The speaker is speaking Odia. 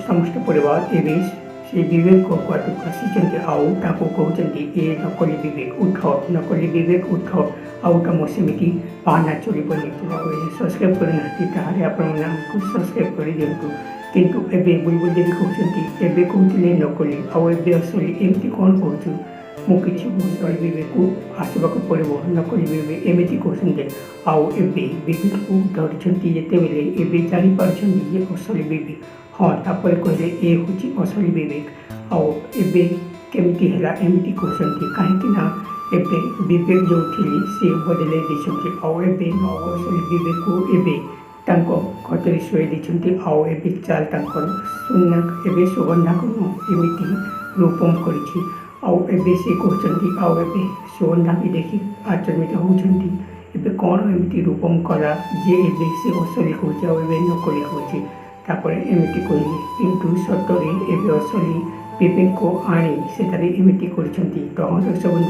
ସମସ୍ତ ପରିବାର ଏବେ ସେ ବିବେକ କୁଆଡ଼କୁ ଆସିଛନ୍ତି ଆଉ ତାଙ୍କୁ କହୁଛନ୍ତି ଏ ନକଲି ବିବେକ ଉଠ, ନକଲି ବିବେକ ଉଠ, ଆଉ ତମ ସେମିତି ବାହାନା ଚଳିବନି। ସବସ୍କ୍ରାଇବ୍ କରିନାହାନ୍ତି ତାହେଲେ ଆପଣମାନେ ଆମକୁ ସବସ୍କ୍ରାଇବ୍ କରିଦିଅନ୍ତୁ। କିନ୍ତୁ ଏବେ ବୁଲବୁଲ ଦେବୀ କହୁଛନ୍ତି ଏବେ କହୁଥିଲେ ନକଲି ଆଉ ଏବେ ଅସଲି, ଏମିତି କ'ଣ କହୁଛୁ? ମୁଁ କିଛି ଅସଲି ବିବେକକୁ ଆସିବାକୁ ପଡ଼ିବ, ନକଲି ବିବେକ ଏମିତି କହୁଛନ୍ତି। ଆଉ ଏବେ ବିବେକକୁ ଧରିଛନ୍ତି ଯେତେବେଳେ ଏବେ ଜାଣିପାରୁଛନ୍ତି ଯେ ଅସଲି ବିବେକ। ହଁ, ତାପରେ କହିଲେ ଏ ହେଉଛି ଅସଲି ବିବେକ। ଆଉ ଏବେ କେମିତି ହେଲା ଏମିତି କହୁଛନ୍ତି, କାହିଁକି ନା ଏବେ ବିବେକ ଯେଉଁ ଥିଲେ ସେ ବଦଳାଇ ଦେଇଛନ୍ତି। ଆଉ ଏବେ ଅସଲି ବିବେକକୁ ଏବେ ତାଙ୍କ ଖଟରେ ଶୋଇ ଦେଇଛନ୍ତି। ଆଉ ଏବେ ଚାଲ ତାଙ୍କର ଏବେ ସୁଗନ୍ଧାକୁ ଏମିତି ରୂପମ କରିଛି। ଆଉ ଏବେ ସେ କହୁଛନ୍ତି, ଆଉ ଏବେ ସୁଗନ୍ଧାକୁ ଦେଖି ଆଚମ୍ବିତ ହେଉଛନ୍ତି। ଏବେ କ'ଣ ଏମିତି ରୂପମ କଲା ଯେ ଏବେ ସେ ଅସଲି କହୁଛି ଆଉ ଏବେ ନକଲି କହୁଛି। ତାପରେ ଏମିତି କହିଲେ କିନ୍ତୁ ସତରେ ଏବେ ଅସଲି ବିବେକକୁ ଆଣି ସେଠାରେ ଏମିତି କରିଛନ୍ତି। ତ ଦର୍ଶକ ବନ୍ଧୁ